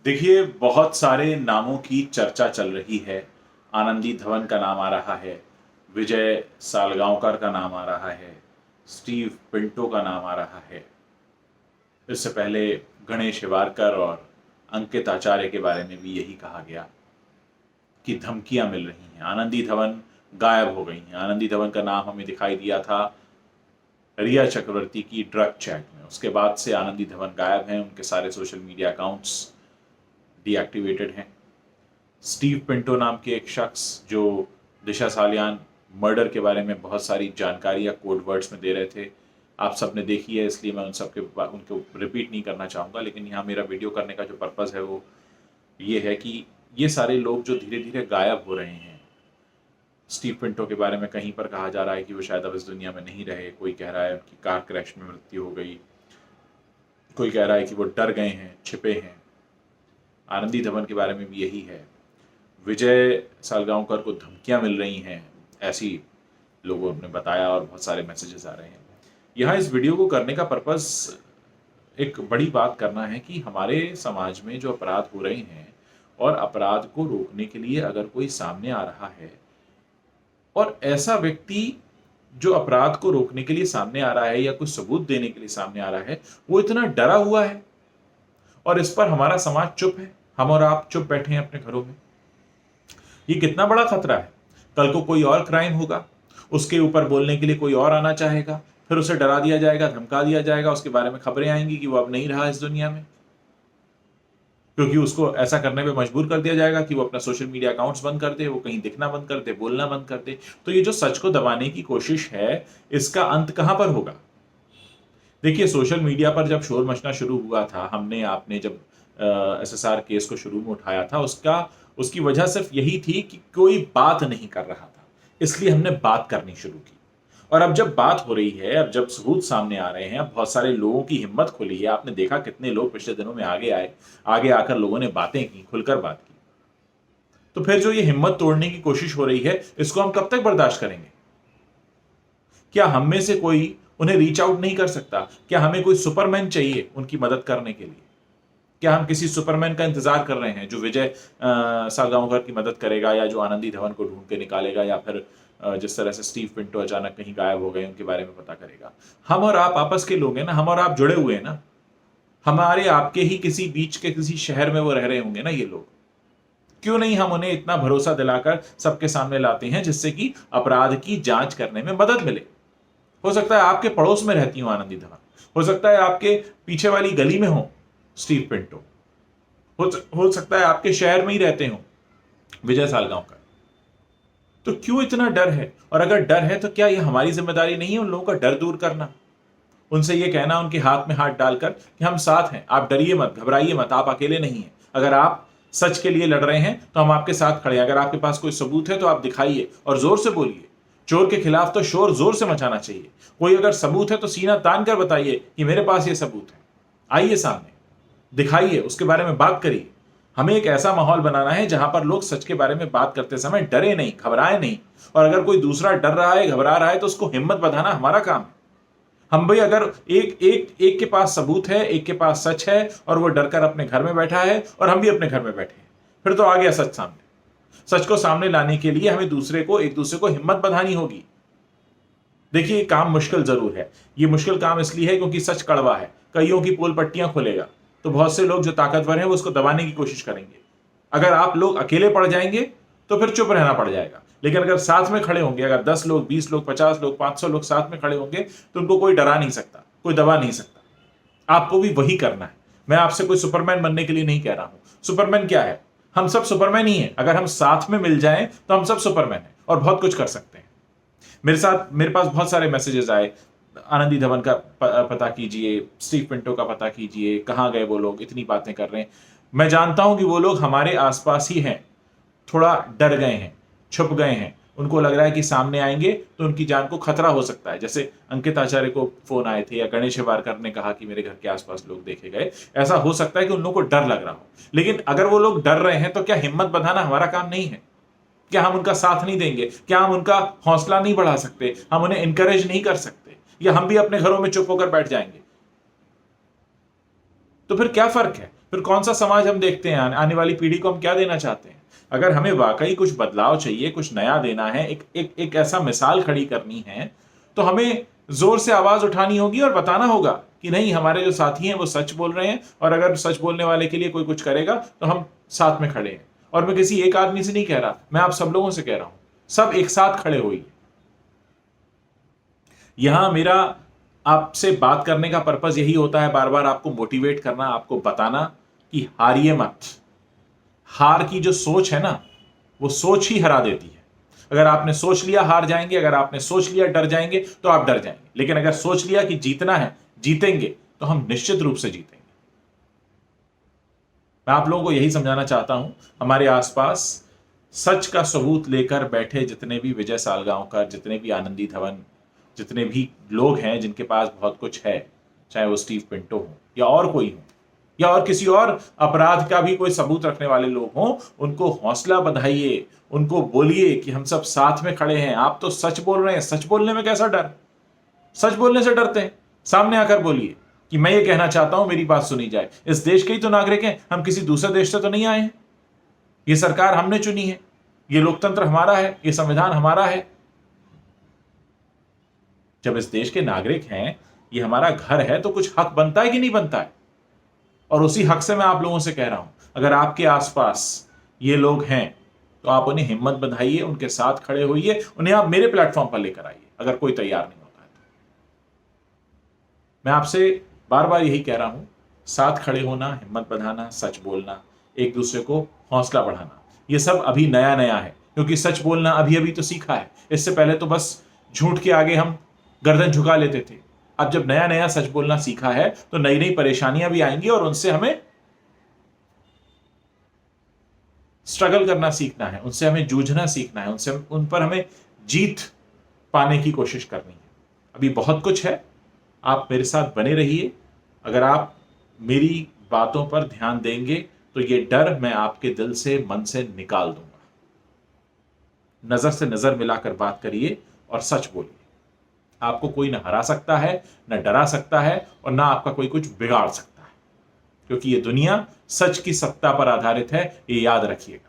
देखिए, बहुत सारे नामों की चर्चा चल रही है। आनंदी धवन का नाम आ रहा है, विजय सालगांवकर का नाम आ रहा है, स्टीव पिंटो का नाम आ रहा है। इससे पहले गणेश हिबारकर और अंकित आचार्य के बारे में भी यही कहा गया कि धमकियां मिल रही हैं। आनंदी धवन गायब हो गई हैं। आनंदी धवन का नाम हमें दिखाई दिया था रिया चक्रवर्ती की ड्रग चैट में। उसके बाद से आनंदी धवन गायब हैं। उनके सारे सोशल मीडिया अकाउंट्स डीएक्टिवेटेड हैं। स्टीव पिंटो नाम के एक शख्स जो दिशा सालियान मर्डर के बारे में बहुत सारी जानकारियां कोड वर्ड्स में दे रहे थे, आप सबने देखी है, इसलिए मैं उनको रिपीट नहीं करना चाहूँगा। लेकिन यहाँ मेरा वीडियो करने का जो पर्पज़ है वो ये है कि ये सारे लोग जो धीरे धीरे गायब हो रहे हैं। स्टीव पिंटो के बारे में कहीं पर कहा जा रहा है कि वो शायद अब इस दुनिया में नहीं रहे, कोई कह रहा है उनकी कार क्रैश में मृत्यु हो गई, कोई कह रहा है कि वो डर गए हैं, छिपे हैं। आनंदी धवन के बारे में भी यही है। विजय सालगांवकर को धमकियां मिल रही हैं, ऐसी लोगों ने बताया और बहुत सारे मैसेजेस आ रहे हैं। यहाँ इस वीडियो को करने का पर्पस एक बड़ी बात करना है कि हमारे समाज में जो अपराध हो रहे हैं और अपराध को रोकने के लिए अगर कोई सामने आ रहा है और ऐसा व्यक्ति जो अपराध को रोकने के लिए सामने आ रहा है या कुछ सबूत देने के लिए सामने आ रहा है, वो इतना डरा हुआ है और इस पर हमारा समाज चुप है, हम और आप चुप बैठे हैं अपने घरों में। ये कितना बड़ा खतरा है। कल को कोई और क्राइम होगा, उसके ऊपर बोलने के लिए कोई और आना चाहेगा, फिर उसे डरा दिया जाएगा, धमका दिया जाएगा, उसके बारे में खबरें आएंगी कि वो अब नहीं रहा इस दुनिया में, क्योंकि उसको ऐसा करने पे मजबूर कर दिया जाएगा कि वो अपना सोशल मीडिया अकाउंट्स बंद कर दे, वो कहीं दिखना बंद कर दे, बोलना बंद कर दे। तो ये जो सच को दबाने की कोशिश है, इसका अंत कहां पर होगा? देखिए, सोशल मीडिया पर जब शोर मचना शुरू हुआ था, हमने आपने जब एसएसआर केस को शुरू में उठाया था, उसकी वजह सिर्फ यही थी कि कोई बात नहीं कर रहा था, इसलिए हमने बात करनी शुरू की। और अब जब बात हो रही है, अब जब सबूत सामने आ रहे हैं, अब बहुत सारे लोगों की हिम्मत खुली है। आपने देखा कितने लोग पिछले दिनों में आगे आए, आगे आकर लोगों ने बातें की, खुलकर बात की। तो फिर जो ये हिम्मत तोड़ने की कोशिश हो रही है, इसको हम कब तक बर्दाश्त करेंगे? क्या हम में से कोई उन्हें रीच आउट नहीं कर सकता? क्या हमें कोई सुपरमैन चाहिए उनकी मदद करने के लिए? क्या हम किसी सुपरमैन का इंतजार कर रहे हैं जो विजय सालगांवकर की मदद करेगा, या जो आनंदी धवन को ढूंढ के निकालेगा, या फिर जिस तरह से स्टीव पिंटो अचानक कहीं गायब हो गए उनके बारे में पता करेगा? हम और आप आपस के लोग हैं ना, हम और आप जुड़े हुए हैं ना। हमारे आपके ही किसी बीच के किसी शहर में वो रह रहे होंगे ना ये लोग। क्यों नहीं हम उन्हें इतना भरोसा दिलाकर सबके सामने लाते हैं जिससे कि अपराध की जांच करने में मदद मिले? हो सकता है आपके पड़ोस में रहती हो आनंदी धवन, हो सकता है आपके पीछे वाली गली में हो स्टीव पिंटो, हो सकता है आपके शहर में ही रहते हो विजय सालगांवकर। तो क्यों इतना डर है? और अगर डर है तो क्या यह हमारी जिम्मेदारी नहीं है उन लोगों का डर दूर करना? उनसे यह कहना, उनके हाथ में हाथ डालकर कि हम साथ हैं, आप डरिए मत, घबराइए मत, आप अकेले नहीं हैं। अगर आप सच के लिए लड़ रहे हैं तो हम आपके साथ खड़े हैं। अगर आपके पास कोई सबूत है तो आप दिखाइए और जोर से बोलिए। चोर के खिलाफ तो शोर जोर से मचाना चाहिए। कोई अगर सबूत है तो सीना तान कर बताइए कि मेरे पास ये सबूत है, आइए सामने, दिखाइए, उसके बारे में बात करिए। हमें एक ऐसा माहौल बनाना है जहां पर लोग सच के बारे में बात करते समय डरे नहीं, घबराए नहीं। और अगर कोई दूसरा डर रहा है, घबरा रहा है, तो उसको हिम्मत बढ़ाना हमारा काम है। हम भाई, अगर एक के पास सबूत है, एक के पास सच है, और वो डरकर अपने घर में बैठा है और हम भी अपने घर में बैठे हैं, फिर तो आ गया सच सामने। सच को सामने लाने के लिए हमें एक दूसरे को हिम्मत बंधानी होगी। देखिए, काम मुश्किल जरूर है। ये मुश्किल काम इसलिए है क्योंकि सच कड़वा है, कईयों की पोल पट्टियां खोलेगा। तो बहुत से लोग जो ताकतवर हैं वो उसको दबाने की कोशिश करेंगे। अगर आप लोग अकेले पड़ जाएंगे तो फिर चुप रहना पड़ जाएगा। लेकिन अगर साथ में खड़े होंगे, अगर 10 लोग, 20 लोग, 50 लोग, 500 लोग साथ में खड़े होंगे, तो उनको कोई डरा नहीं सकता, कोई दबा नहीं सकता। आपको भी वही करना है। मैं आपसे कोई सुपरमैन बनने के लिए नहीं कह रहा हूं। सुपरमैन क्या है? हम सब सुपरमैन ही हैं। अगर हम साथ में मिल जाएं तो हम सब सुपरमैन हैं और बहुत कुछ कर सकते हैं। मेरे पास बहुत सारे मैसेजेस आए, आनंदी धवन का पता कीजिए, स्टीव पिंटो का पता कीजिए, कहाँ गए वो लोग, इतनी बातें कर रहे हैं। मैं जानता हूं कि वो लोग हमारे आसपास ही हैं, थोड़ा डर गए हैं, छुप गए हैं। उनको लग रहा है कि सामने आएंगे तो उनकी जान को खतरा हो सकता है। जैसे अंकित आचार्य को फोन आए थे, या गणेश हिबारकर ने कहा कि मेरे घर के आसपास लोग देखे गए। ऐसा हो सकता है कि उन लोगों को डर लग रहा हो। लेकिन अगर वो लोग डर रहे हैं तो क्या हिम्मत बंधाना हमारा काम नहीं है? क्या हम उनका साथ नहीं देंगे? क्या हम उनका हौसला नहीं बढ़ा सकते? हम उन्हें इंकरेज नहीं कर सकते? या हम भी अपने घरों में चुप होकर बैठ जाएंगे? तो फिर क्या फर्क है? फिर कौन सा समाज हम देखते हैं? आने वाली पीढ़ी को हम क्या देना चाहते हैं? अगर हमें वाकई कुछ बदलाव चाहिए, कुछ नया देना है, एक ऐसा मिसाल खड़ी करनी है, तो हमें जोर से आवाज उठानी होगी और बताना होगा कि नहीं, हमारे जो साथी हैं वो सच बोल रहे हैं, और अगर सच बोलने वाले के लिए कोई कुछ करेगा तो हम साथ में खड़े हैं। और मैं किसी एक आदमी से नहीं कह रहा, मैं आप सब लोगों से कह रहा हूं, सब एक साथ खड़े होइए। यहां मेरा आपसे बात करने का पर्पस यही होता है, बार बार आपको मोटिवेट करना, आपको बताना कि हारिए मत। हार की जो सोच है ना, वो सोच ही हरा देती है। अगर आपने सोच लिया हार जाएंगे, अगर आपने सोच लिया डर जाएंगे, तो आप डर जाएंगे। लेकिन अगर सोच लिया कि जीतना है, जीतेंगे, तो हम निश्चित रूप से जीतेंगे। मैं आप लोगों को यही समझाना चाहता हूं। हमारे आसपास सच का सबूत लेकर बैठे जितने भी विजय सालगांवकर, जितने भी आनंदी धवन, जितने भी लोग हैं जिनके पास बहुत कुछ है, चाहे वो स्टीव पिंटो हो या और कोई हो, या और किसी और अपराध का भी कोई सबूत रखने वाले लोग हों, उनको हौसला बधाइए, उनको बोलिए कि हम सब साथ में खड़े हैं। आप तो सच बोल रहे हैं, सच बोलने में कैसा डर? सच बोलने से डरते हैं? सामने आकर बोलिए कि मैं ये कहना चाहता हूं, मेरी बात सुनी जाए। इस देश के ही तो नागरिक हैं, हम किसी दूसरे देश से तो नहीं आए हैं। ये सरकार हमने चुनी है, ये लोकतंत्र हमारा है, ये संविधान हमारा है। जब इस देश के नागरिक हैं, ये हमारा घर है, तो कुछ हक बनता है कि नहीं बनता है? और उसी हक से मैं आप लोगों से कह रहा हूं, अगर आपके आसपास ये लोग हैं तो आप उन्हें हिम्मत बंधाइए, उनके साथ खड़े होइए, उन्हें आप मेरे प्लेटफॉर्म पर लेकर आइए, अगर कोई तैयार नहीं होता है तो। मैं आपसे बार बार यही कह रहा हूं, साथ खड़े होना, हिम्मत बंधाना, सच बोलना, एक दूसरे को हौसला बढ़ाना, ये सब अभी नया नया है, क्योंकि सच बोलना अभी अभी तो सीखा है। इससे पहले तो बस झूठ के आगे हम गर्दन झुका लेते थे। अब जब नया नया सच बोलना सीखा है, तो नई नई परेशानियां भी आएंगी, और उनसे हमें स्ट्रगल करना सीखना है, उनसे हमें जूझना सीखना है, उनसे उन पर हमें जीत पाने की कोशिश करनी है। अभी बहुत कुछ है, आप मेरे साथ बने रहिए। अगर आप मेरी बातों पर ध्यान देंगे, तो ये डर मैं आपके दिल से, मन से निकाल दूंगा। नजर से नजर मिलाकर बात करिए और सच बोलिए। आपको कोई ना हरा सकता है, ना डरा सकता है, और ना आपका कोई कुछ बिगाड़ सकता है, क्योंकि ये दुनिया सच की सत्ता पर आधारित है, ये याद रखिएगा।